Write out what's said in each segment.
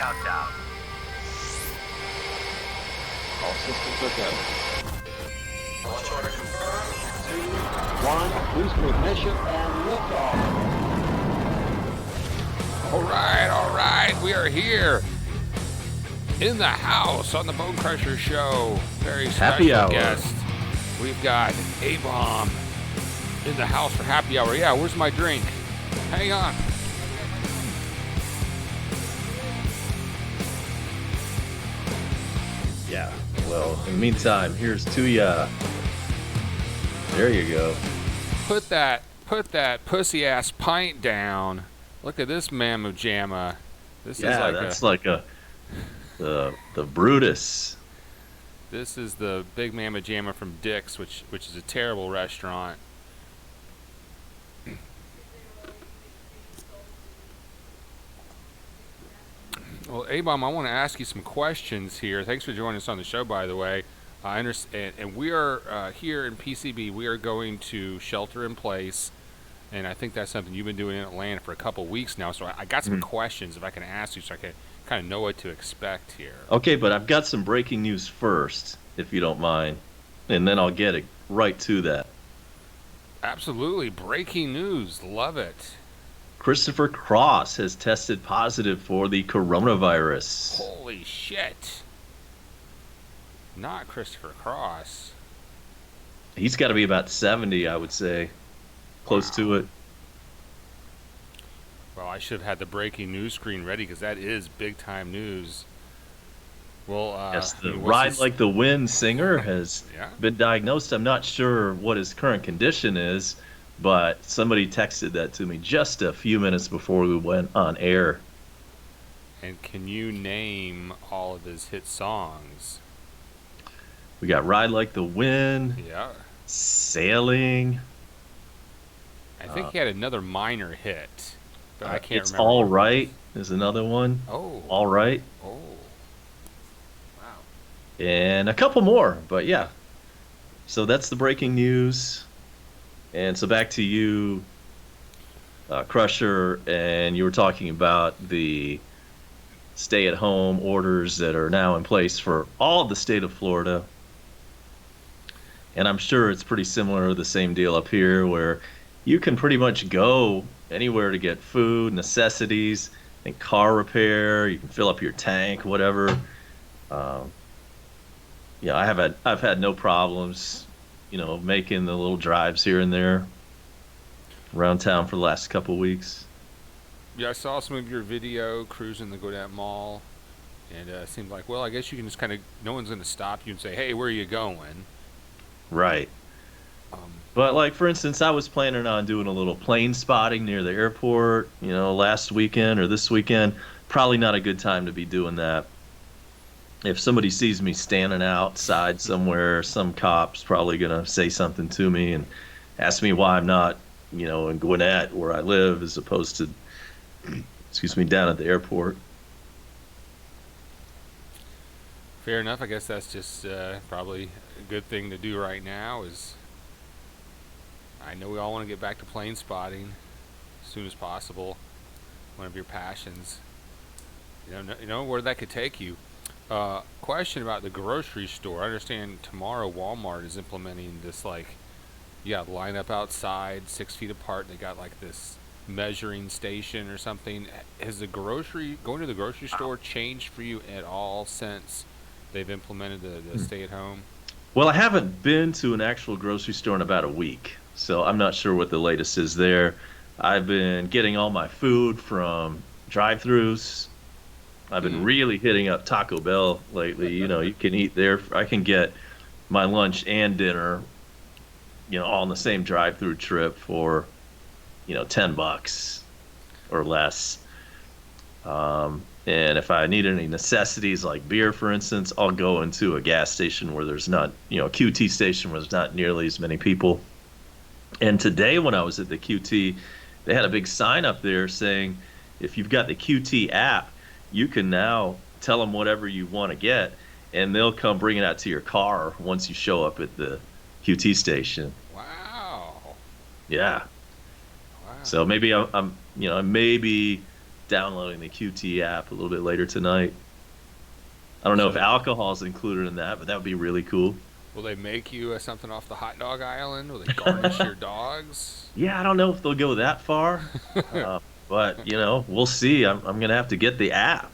countdown. All systems are go. Launch order confirmed. 2, 1, booster ignition and liftoff. All right, we are here in the house on the Bone Crusher Show. Very Happy special hour. guest. We've got A-Bomb in the house for happy hour. Yeah, where's my drink? Hang on. Yeah, well, in the meantime, here's to ya. There you go. Put that pussy-ass pint down. Look at this mamma jamma. This is like that's like the Brutus. This is the Big Mamma Jamma from Dick's, which is a terrible restaurant. Well, A-Bomb, I want to ask you some questions here. Thanks for joining us on the show, by the way. I understand, and we are here in PCB. We are going to shelter in place, and I think that's something you've been doing in Atlanta for a couple weeks now. So I got some questions if I can ask you, so I can kind of know what to expect here. Okay, but I've got some breaking news first, if you don't mind, and then I'll get it right to that. Absolutely, breaking news. Love it. Christopher Cross has tested positive for the coronavirus. Holy shit. Not Christopher Cross. He's got to be about 70, I would say. Close to it. Well, I should have had the breaking news screen ready because that is big time news. Well, yes, the Ride Like the Wind singer has Yeah. been diagnosed. I'm not sure what his current condition is, but somebody texted that to me just a few minutes before we went on air. And can you name all of his hit songs? We got Ride Like the Wind, Yeah. Sailing. I think he had another minor hit, but I can't It's remember. All what it Right is another one. was. Oh. All Right. Oh. Wow. And a couple more, but yeah. So that's the breaking news. And so back to you, Crusher, and you were talking about the stay-at-home orders that are now in place for all of the state of Florida. And I'm sure it's pretty similar, the same deal up here, where you can pretty much go anywhere to get food, necessities, and car repair. You can fill up your tank, whatever. Yeah, I've had no problems, making the little drives here and there around town for the last couple of weeks. Yeah, I saw some of your video cruising the Godot Mall, and it seemed like, well, I guess you can just kind of, no one's going to stop you and say, hey, where are you going? Right. But like, for instance, I was planning on doing a little plane spotting near the airport, last weekend or this weekend. Probably not a good time to be doing that. If somebody sees me standing outside somewhere, some cop's probably going to say something to me and ask me why I'm not, in Gwinnett where I live as opposed to, down at the airport. Fair enough. I guess that's just probably a good thing to do right now is I know we all want to get back to plane spotting as soon as possible. One of your passions. You know where that could take you. Question about the grocery store. I understand tomorrow Walmart is implementing this, you got to line up outside 6 feet apart. They got this measuring station or something. Has going to the grocery store changed for you at all since they've implemented the stay-at-home? Well, I haven't been to an actual grocery store in about a week, so I'm not sure what the latest is there. I've been getting all my food from drive-thrus. I've been really hitting up Taco Bell lately. You can eat there. I can get my lunch and dinner, all in the same drive-through trip for, $10 or less. And if I need any necessities like beer, for instance, I'll go into a gas station where there's not, a QT station where there's not nearly as many people. And today when I was at the QT, they had a big sign up there saying, if you've got the QT app, you can now tell them whatever you want to get, and they'll come bring it out to your car once you show up at the QT station. Wow. Yeah. Wow. So maybe I'm maybe downloading the QT app a little bit later tonight. I don't know if alcohol is included in that, but that would be really cool. Will they make you something off the hot dog island? Will they garnish your dogs? Yeah, I don't know if they'll go that far, but we'll see. I'm gonna have to get the app.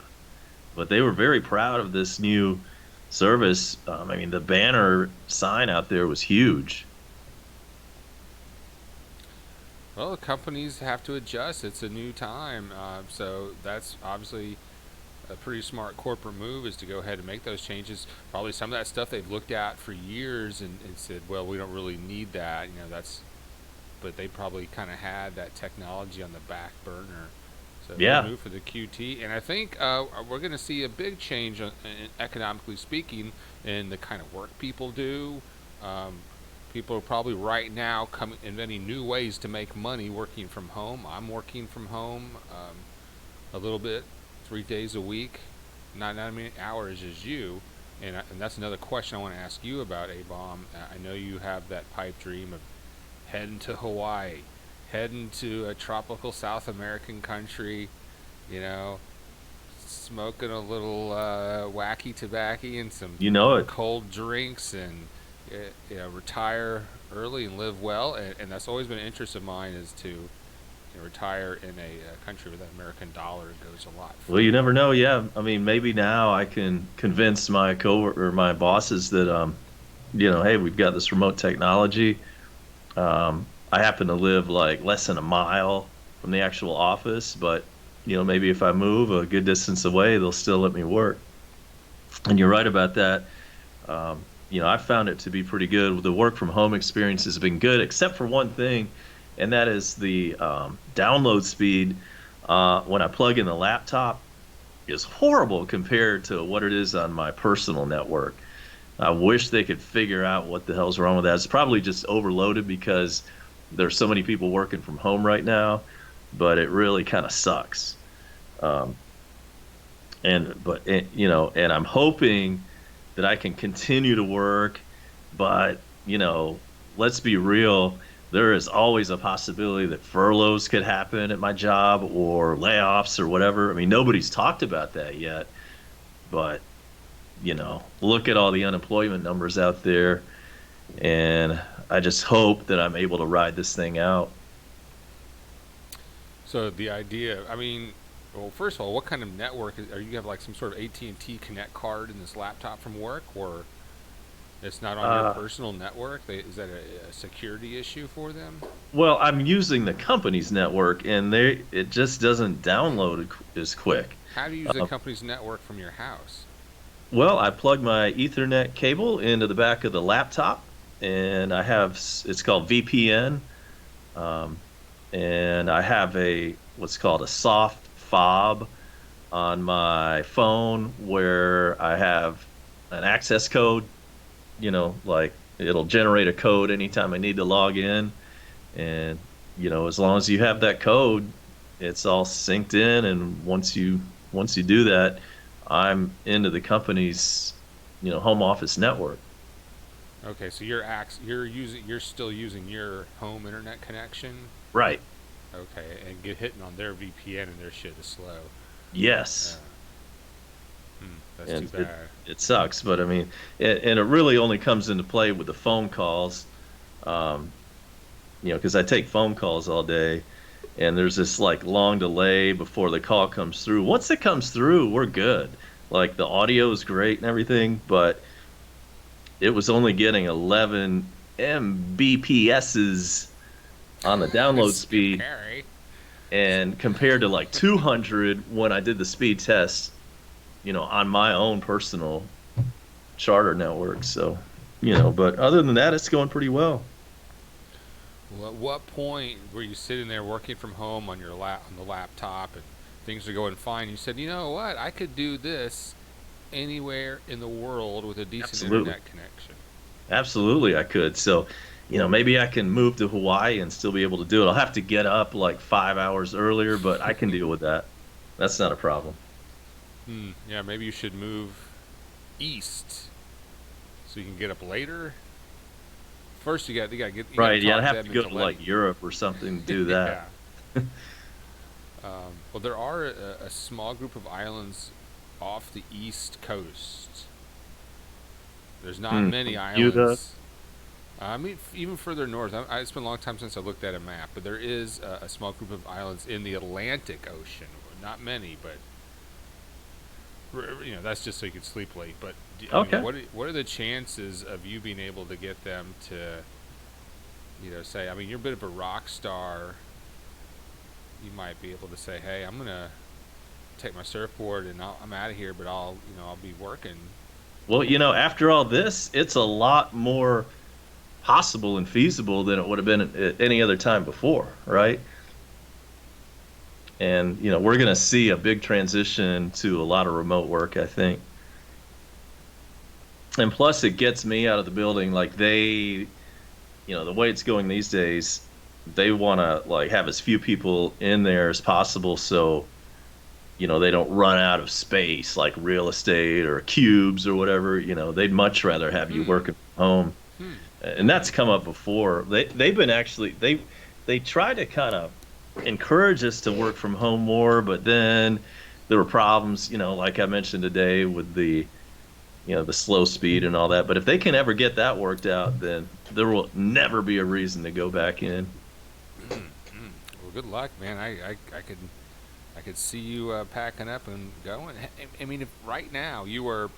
But they were very proud of this new service. I mean, the banner sign out there was huge. Well, the companies have to adjust. It's a new time, so that's obviously a pretty smart corporate move, is to go ahead and make those changes. Probably some of that stuff they've looked at for years and said, well, we don't really need that. But they probably kind of had that technology on the back burner. So Yeah. they moved for the QT, and I think we're going to see a big change, economically speaking, in the kind of work people do. People are probably right now inventing new ways to make money working from home. I'm working from home a little bit, 3 days a week, not as many hours as you. And that's another question I want to ask you about, A-Bomb. I know you have that pipe dream of heading to Hawaii, heading to a tropical South American country, smoking a little wacky tobacco and some cold drinks, and retire early and live well. And that's always been an interest of mine, is to retire in a country where that American dollar goes a lot further. Well, you never know. Yeah, I mean, maybe now I can convince my my bosses that, hey, we've got this remote technology. I happen to live like less than a mile from the actual office, but maybe if I move a good distance away, they'll still let me work. And you're right about that. I found it to be pretty good. The work from home experience has been good, except for one thing, and that is the download speed when I plug in the laptop is horrible compared to what it is on my personal network. I wish they could figure out what the hell's wrong with that. It's probably just overloaded because there's so many people working from home right now, but it really kind of sucks. And I'm hoping that I can continue to work, but let's be real. There is always a possibility that furloughs could happen at my job, or layoffs or whatever. I mean, nobody's talked about that yet, but look at all the unemployment numbers out there, and I just hope that I'm able to ride this thing out. So the idea, well, first of all, what kind of network are you? Have like some sort of AT&T Connect card in this laptop from work, or it's not on your personal network? Is that a security issue for them? Well, I'm using the company's network, and it just doesn't download as quick. How do you use the company's network from your house? Well, I plug my Ethernet cable into the back of the laptop, and it's called VPN, and I have what's called a soft fob on my phone, where I have an access code, like it'll generate a code anytime I need to log in. And, as long as you have that code, it's all synced in. And once you do that, I'm into the company's, home office network. Okay, so you're still using your home internet connection? Right. Okay, and get hitting on their VPN, and their shit is slow. Yes. That's too bad. It sucks, but I mean, and it really only comes into play with the phone calls, because I take phone calls all day, and there's this like long delay before the call comes through. Once it comes through, we're good. Like the audio is great and everything, but it was only getting 11 Mbps on the download speed, and compared to like 200 when I did the speed test, on my own personal charter network. So, but other than that, it's going pretty well. Well, at what point were you sitting there working from home on the laptop, and things are going fine? You said, you know what, I could do this anywhere in the world with a decent internet connection. Absolutely, I could. So, maybe I can move to Hawaii and still be able to do it. I'll have to get up like 5 hours earlier, but I can deal with that. That's not a problem. Yeah, maybe you should move east so you can get up later. First, you got to get right. Yeah, I'd have to go to like Europe or something to do that. Well, there are a small group of islands off the east coast. There's not many Bermuda. islands. I mean, even further north. It's been a long time since I looked at a map, but there is a small group of islands in the Atlantic Ocean. Not many, but that's just so you can sleep late. But I mean, Okay. what are the chances of you being able to get them to, say, I mean, you're a bit of a rock star. You might be able to say, hey, I'm gonna take my surfboard and I'm out of here, but I'll be working. Well, after all this, it's a lot more possible and feasible than it would have been at any other time before, right? And we're going to see a big transition to a lot of remote work, I think. And plus, it gets me out of the building. Like the way it's going these days, they want to like have as few people in there as possible, so they don't run out of space like real estate or cubes or whatever. They'd much rather have you working from home. And that's come up before. They've been actually they try to kind of encourage us to work from home more, but then there were problems, like I mentioned today with the slow speed and all that. But if they can ever get that worked out, then there will never be a reason to go back in. Well, good luck, man. I could see you packing up and going. I mean, if right now you were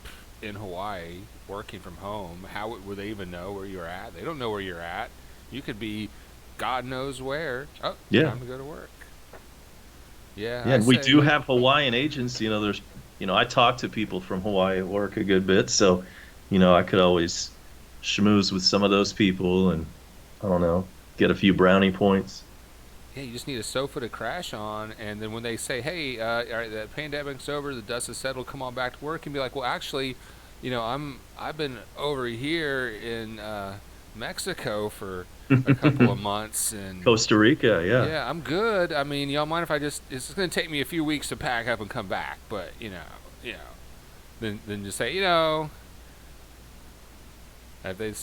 in Hawaii working from home, how would they even know where you're at? They don't know where you're at. You could be God knows where. Oh, Yeah. time to go to work. Yeah, Yeah, and we do have Hawaiian agents. There's, I talk to people from Hawaii at work a good bit, so, I could always schmooze with some of those people and, I don't know, get a few brownie points. Yeah, you just need a sofa to crash on, and then when they say, "Hey, all right, the pandemic's over, the dust has settled, come on back to work," and be like, "Well, actually, I've been over here in Mexico for a couple of months, and Costa Rica, yeah. yeah, I'm good. I mean, y'all mind if it's going to take me a few weeks to pack up and come back, but then just say, if they,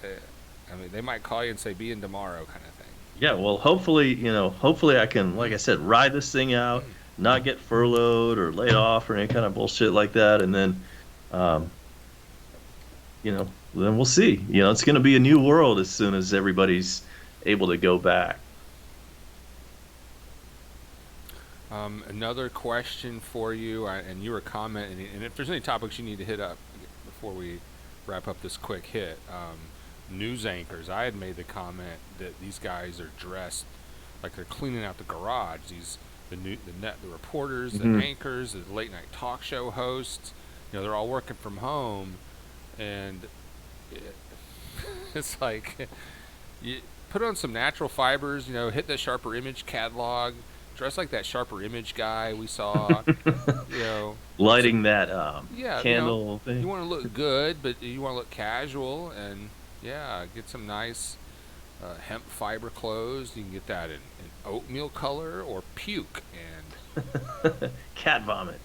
I mean, they might call you and say, be in tomorrow, kind of thing. Yeah, well, hopefully I can, like I said, ride this thing out, not get furloughed or laid off or any kind of bullshit like that, and then, um, then we'll see. It's going to be a new world as soon as everybody's able to go back. Another question for you, and you were commenting, and if there's any topics you need to hit up before we wrap up this quick hit, news anchors. I had made the comment that these guys are dressed like they're cleaning out the garage. The reporters, the anchors, the late night talk show hosts. They're all working from home, and it's like you put on some natural fibers. Hit the Sharper Image catalog. Dress like that Sharper Image guy we saw. Lighting that candle thing. You want to look good, but you want to look casual, and get some nice hemp fiber clothes. You can get that in oatmeal color or puke and cat vomit.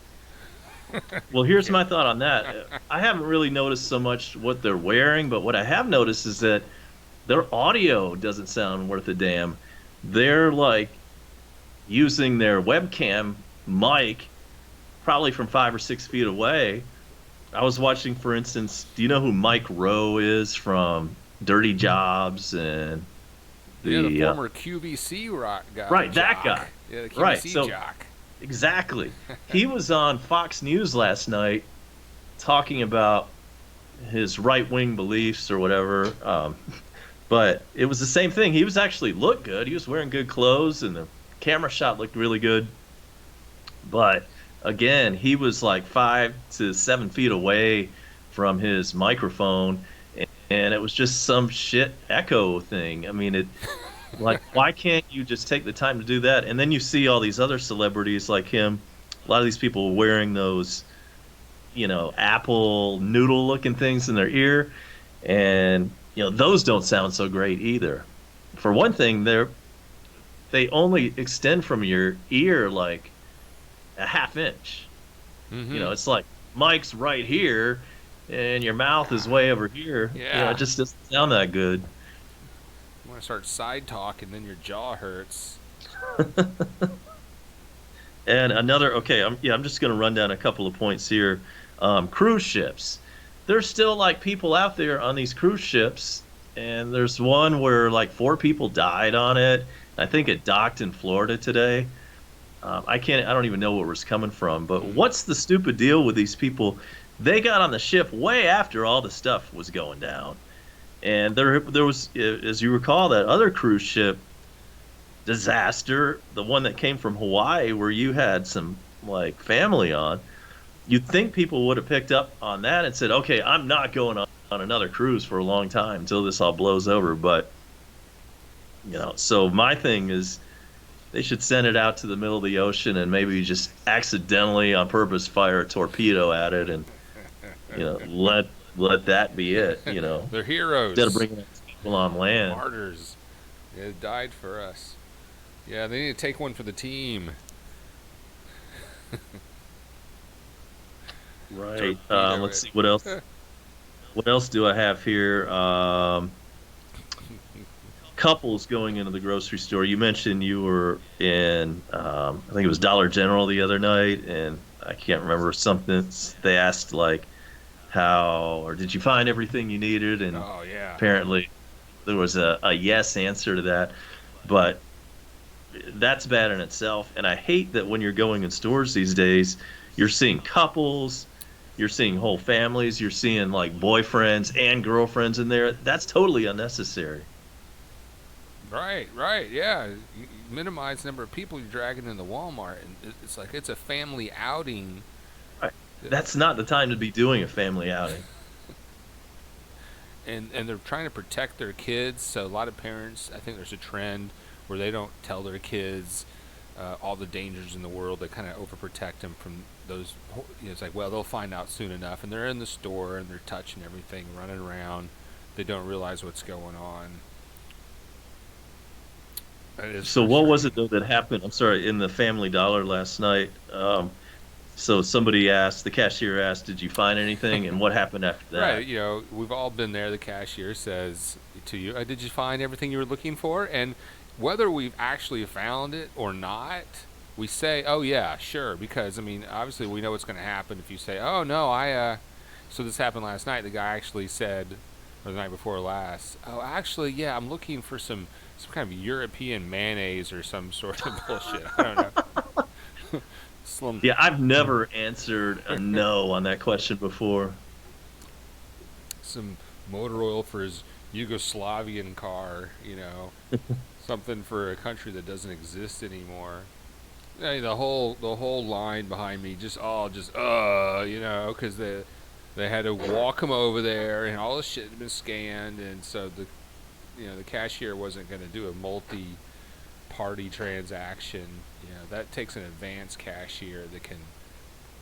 Well, here's my thought on that. I haven't really noticed so much what they're wearing, but what I have noticed is that their audio doesn't sound worth a damn. They're like using their webcam mic probably from 5 or 6 feet away. I was watching, for instance, do you know who Mike Rowe is from Dirty Jobs and the former QVC rock guy? Right, that guy. Yeah, the QVC right, so, jock. Exactly. He was on Fox News last night talking about his right-wing beliefs or whatever. But it was the same thing. He was actually looked good. He was wearing good clothes, and the camera shot looked really good. But again, he was like 5 to 7 feet away from his microphone, and it was just some shit echo thing. I mean, it like, why can't you just take the time to do that? And then you see all these other celebrities like him. A lot of these people wearing those, Apple noodle looking things in their ear, and those don't sound so great either. For one thing, they only extend from your ear like a half inch. It's like Mike's right here and your mouth is way over here. Yeah. It just doesn't sound that good. You want to start side talk and then your jaw hurts. And another, okay, I'm just going to run down a couple of points here. Cruise ships. There's still like people out there on these cruise ships, and there's one where like four people died on it. I think it docked in Florida today. I don't even know where it was coming from, but what's the stupid deal with these people? They got on the ship way after all the stuff was going down. And there was, as you recall, that other cruise ship disaster, the one that came from Hawaii, where you had some like family on. You'd think people would have picked up on that and said, "Okay, I'm not going on another cruise for a long time until this all blows over." But so my thing is, they should send it out to the middle of the ocean and maybe just accidentally, on purpose, fire a torpedo at it, and let that be it. They're heroes. Instead of bringing people on land. Martyrs. They died for us. Yeah, they need to take one for the team. Right. Let's see what else. What else do I have here? Couples going into the grocery store. You mentioned you were in, I think it was Dollar General the other night, and I can't remember something. They asked like, how or did you find everything you needed? And oh yeah, apparently there was a yes answer to that, but that's bad in itself. And I hate that when you're going in stores these days, you're seeing couples, you're seeing whole families, you're seeing like boyfriends and girlfriends in there. That's totally unnecessary. Right, yeah. You minimize the number of people you're dragging into Walmart, and it's like it's a family outing. Right. That's not the time to be doing a family outing. And they're trying to protect their kids, so a lot of parents, I think there's a trend where they don't tell their kids all the dangers in the world. They kind of overprotect them from those. It's like, well, they'll find out soon enough, and they're in the store and they're touching everything, running around. They don't realize what's going on. So what was it though that happened? I'm sorry, in the Family Dollar last night. So somebody asked, the cashier asked, "Did you find anything?" And what happened after that? Right, we've all been there. The cashier says to you, "Did you find everything you were looking for?" And whether we've actually found it or not, we say, "Oh yeah, sure," because I mean, obviously we know what's going to happen if you say, "Oh no, So this happened last night. The guy actually said, or the night before last, "Oh, actually, yeah, I'm looking for some kind of European mayonnaise or some sort of bullshit." I don't know. Yeah, I've never answered a no on that question before. Some motor oil for his Yugoslavian car, something for a country that doesn't exist anymore. The whole line behind me because they had to walk him over there, and all the shit had been scanned, and so the cashier wasn't going to do a multi-party transaction. That takes an advanced cashier that can.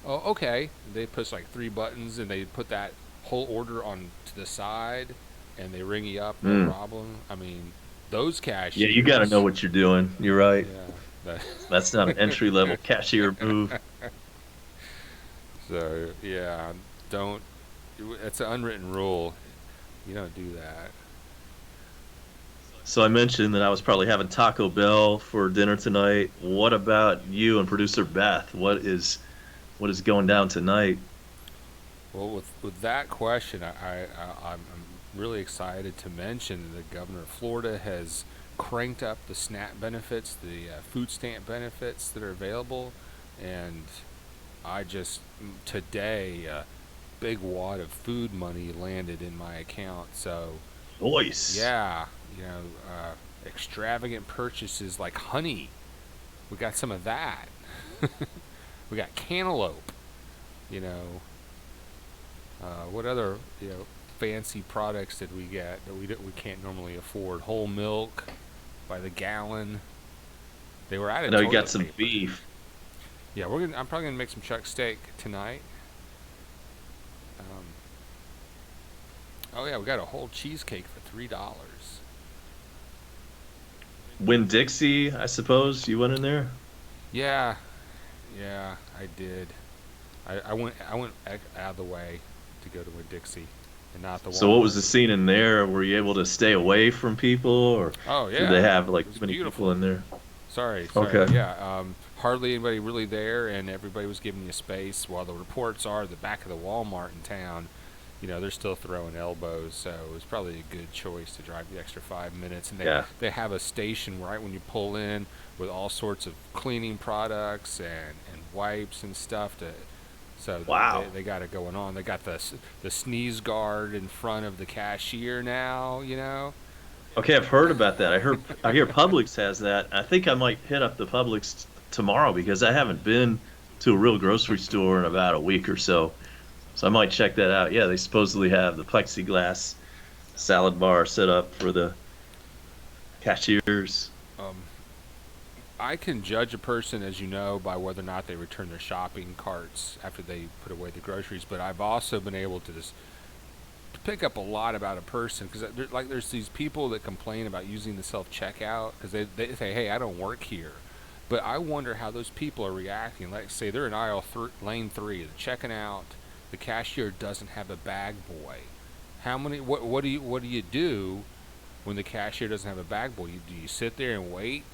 Oh, okay. They push like 3 buttons, and they put that whole order on to the side, and they ring you up, no problem. I mean, those cashiers. Yeah, you got to know what you're doing. You're right. Yeah, that's not an entry-level cashier move. So yeah, don't. It's an unwritten rule. You don't do that. So I mentioned that I was probably having Taco Bell for dinner tonight. What about you and producer Beth? What is going down tonight? Well, with that question, I'm really excited to mention that the governor of Florida has cranked up the SNAP benefits, the food stamp benefits that are available, and today a big wad of food money landed in my account. So, nice. Yeah. Extravagant purchases like honey. We got some of that. We got cantaloupe. What other fancy products did we get that we can't normally afford? Whole milk by the gallon. They were out of. I know you got some beef. Yeah, I'm probably gonna make some chuck steak tonight. Oh yeah, we got a whole cheesecake for $3. Winn-Dixie, I suppose you went in there. Yeah, I did. I went out of the way to go to Winn-Dixie and not the. So what was the scene in there? Were you able to stay away from people, or oh yeah, did they have like too many beautiful. people in there? Sorry. Okay. Yeah, hardly anybody really there, and everybody was giving you space. While the reports are the back of the Walmart in town, they're still throwing elbows. So it was probably a good choice to drive the extra 5 minutes. And Yeah. they have a station right when you pull in with all sorts of cleaning products and wipes and stuff to. So Wow. they got it going on. They got the sneeze guard in front of the cashier now. Okay, I've heard about that. I hear Publix has that. I think I might hit up the Publix tomorrow because I haven't been to a real grocery store in about a week or so. So I might check that out. Yeah, they supposedly have the plexiglass salad bar set up for the cashiers. Um, I can judge a person, as you know, by whether or not they return their shopping carts after they put away the groceries. But I've also been able to just pick up a lot about a person because there's these people that complain about using the self checkout because they say, "Hey, I don't work here," but I wonder how those people are reacting. Like, say they're in lane 3, they're checking out. The cashier doesn't have a bag boy. What do you do when the cashier doesn't have a bag boy? Do you sit there and wait?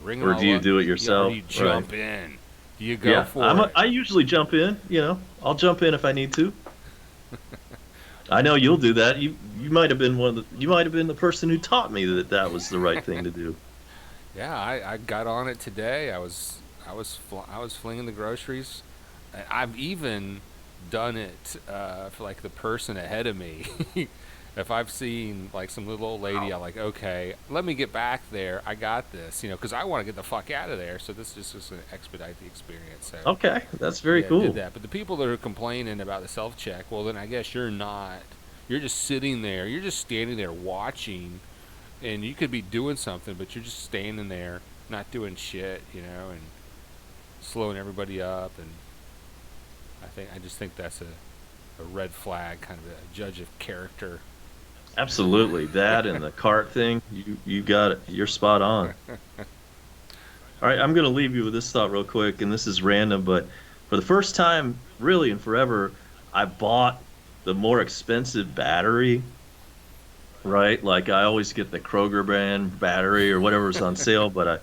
Or do you do it Yeah, yourself? or do you jump in? Do you go Yeah, for it? I usually jump in. I'll jump in if I need to. I know you'll do that. You might have been you might have been the person who taught me that was the right thing to do. Yeah, I got on it today. I was flinging the groceries. I've even done it for like the person ahead of me. If I've seen like some little old lady, I'm like, okay, let me get back there. I got this, because I want to get the fuck out of there. So this is just going to expedite the experience. So Okay, that's very yeah, cool. did that. But the people that are complaining about the self check, well, then I guess you're not. You're just sitting there. You're just standing there watching, and you could be doing something, but you're just standing there, not doing shit, and slowing everybody up. And I just think that's a red flag, kind of a judge of character. Absolutely, that and the cart thing. You got it. You're spot on. All right, I'm going to leave you with this thought real quick, and this is random, but for the first time, really, in forever, I bought the more expensive battery, right? Like I always get the Kroger brand battery or whatever's on sale, but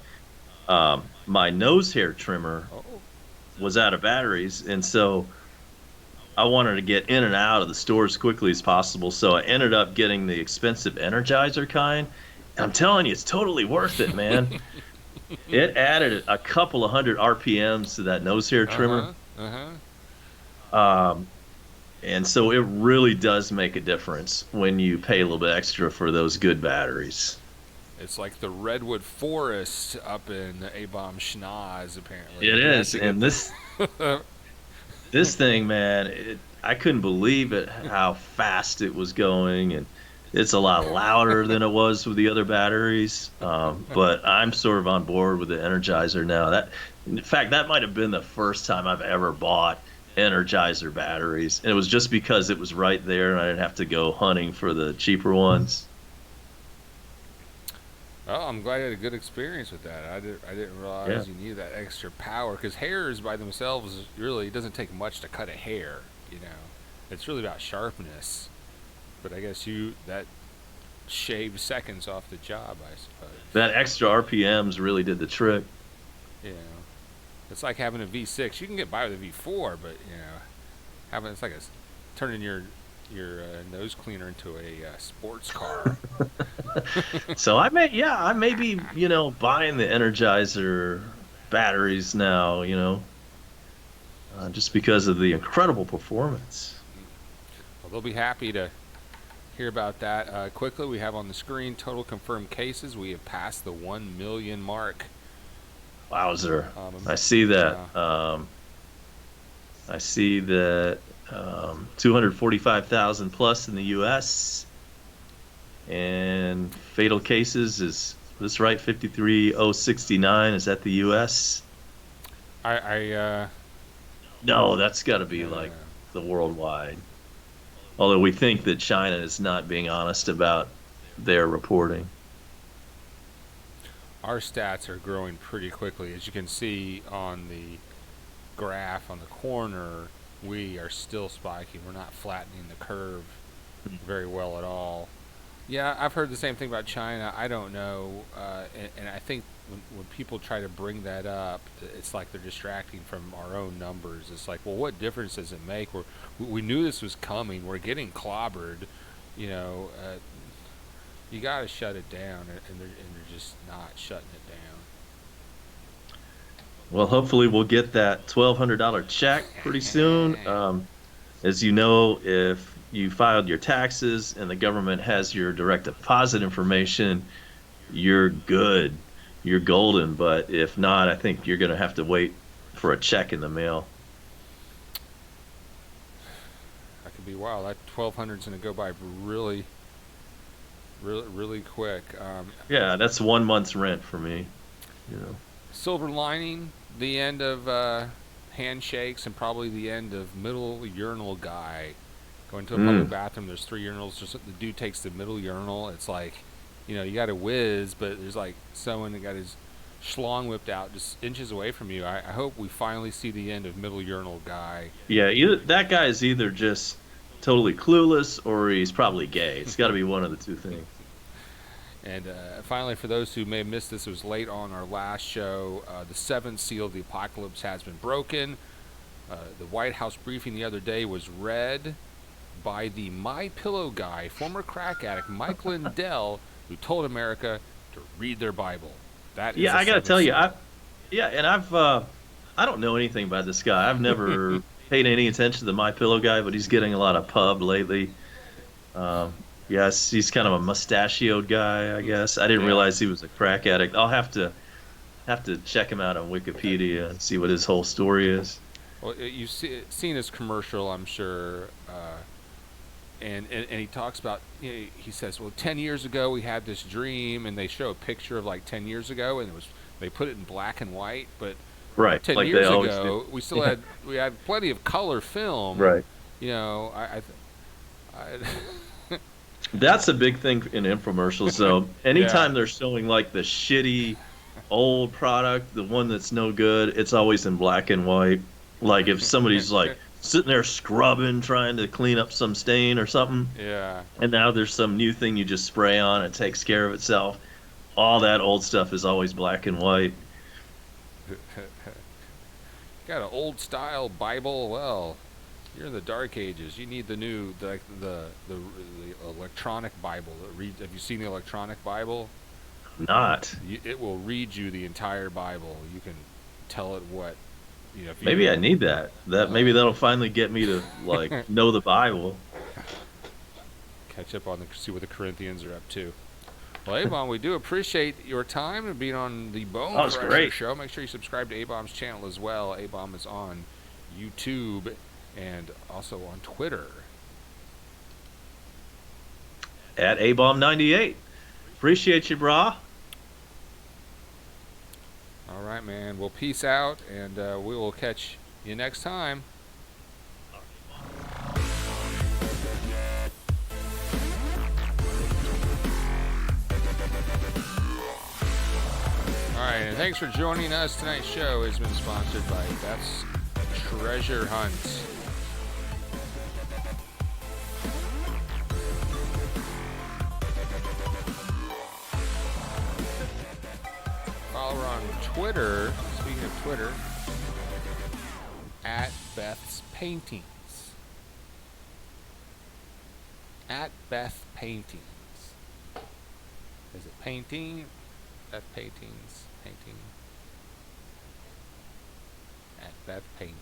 my nose hair trimmer Oh, was out of batteries, and so I wanted to get in and out of the store as quickly as possible. So I ended up getting the expensive Energizer kind, and I'm telling you, it's totally worth it, man. It added a couple of hundred RPMs to that nose hair trimmer. And so it really does make a difference when you pay a little bit extra for those good batteries. It's like the redwood forest up in Abom Schnoz, apparently. It is, and this thing, man, I couldn't believe it how fast it was going, and it's a lot louder than it was with the other batteries. But I'm sort of on board with the Energizer now. In fact, that might have been the first time I've ever bought Energizer batteries, and it was just because it was right there, and I didn't have to go hunting for the cheaper ones. Oh, I'm glad you had a good experience with that. I didn't realize you needed that extra power because hairs by themselves really it doesn't take much to cut a hair. It's really about sharpness. But I guess that shaved seconds off the job, I suppose. That extra RPMs really did the trick. It's like having a V6. You can get by with a V4, but it's like turning your nose cleaner into a sports car. So I may be buying the Energizer batteries now, just because of the incredible performance. Well, they'll be happy to hear about that. Quickly, we have on the screen total confirmed cases. We have passed the 1 million mark. Wowzer! I see that. I see that 245,000 plus in the U.S. and fatal cases is this right? 53,069. Is that the U.S.? No, that's got to be like the worldwide. Although we think that China is not being honest about their reporting. Our stats are growing pretty quickly. As you can see on the graph on the corner, we are still spiking. We're not flattening the curve very well at all. Yeah, I've heard the same thing about China. I don't know, and I think when people try to bring that up, it's like they're distracting from our own numbers. It's like, well, what difference does it make? We knew this was coming. We're getting clobbered. You know, you got to shut it down, and they're just not shutting it down. Well, hopefully we'll get that $1,200 check pretty soon. As you know, if you filed your taxes and the government has your direct deposit information, you're good. You're golden. But if not, I think you're going to have to wait for a check in the mail. That could be wild. That 1,200's going to go by really, really, really quick. Yeah, that's 1 month's rent for me. You know. Silver lining, the end of handshakes and probably the end of middle urinal guy. Going to a public bathroom, there's 3 urinals. Just the dude takes the middle urinal. It's like, you know, you got a whiz, but there's like someone that got his schlong whipped out just inches away from you. I hope we finally see the end of middle urinal guy. Yeah, that guy is either just totally clueless or he's probably gay. It's got to be one of the two things. And finally, for those who may have missed this, it was late on our last show. The 7th seal of the apocalypse has been broken. The White House briefing the other day was read by the My Pillow guy, former crack addict Mike Lindell, who told America to read their Bible. That is I got to tell you, seal. I don't know anything about this guy. I've never paid any attention to the My Pillow guy, but he's getting a lot of pub lately. Yes, he's kind of a mustachioed guy, I guess. I didn't realize he was a crack addict. I'll have to check him out on Wikipedia and see what his whole story is. Well, you've seen his commercial, I'm sure, and he talks about, you know, he says, well, 10 years ago we had this dream, and they show a picture of like 10 years ago, and they put it in black and white, but Right, 10 like years they always ago do. we still had plenty of color film. Right. You know, That's a big thing in infomercials. So anytime they're showing like the shitty old product, the one that's no good, it's always in black and white. Like if somebody's like sitting there scrubbing, trying to clean up some stain or something, Yeah. and now there's some new thing you just spray on, it takes care of itself. All that old stuff is always black and white. Got an old style Bible. Well, you're in the dark ages. You need the new the electronic Bible. Have you seen the electronic Bible? Not. It will read you the entire Bible. You can tell it what, you know. If Maybe I need that. Maybe that'll finally get me to like know the Bible. Catch up on see what the Corinthians are up to. Well, A-Bomb, we do appreciate your time and being on the Bone Oh, it's Crusher great. show. Make sure you subscribe to A-Bomb's channel as well. A-Bomb is on YouTube and also on Twitter. At ABomb98. Appreciate you, brah. All right, man. Well, peace out, and we will catch you next time. All right, and thanks for joining us. Tonight's show has been sponsored by Beth's Treasure Hunt. Follow her on Twitter, speaking of Twitter, at Beth's Paintings. At Beth Paintings. Is it painting? Beth Paintings. Painting. At Beth Paintings.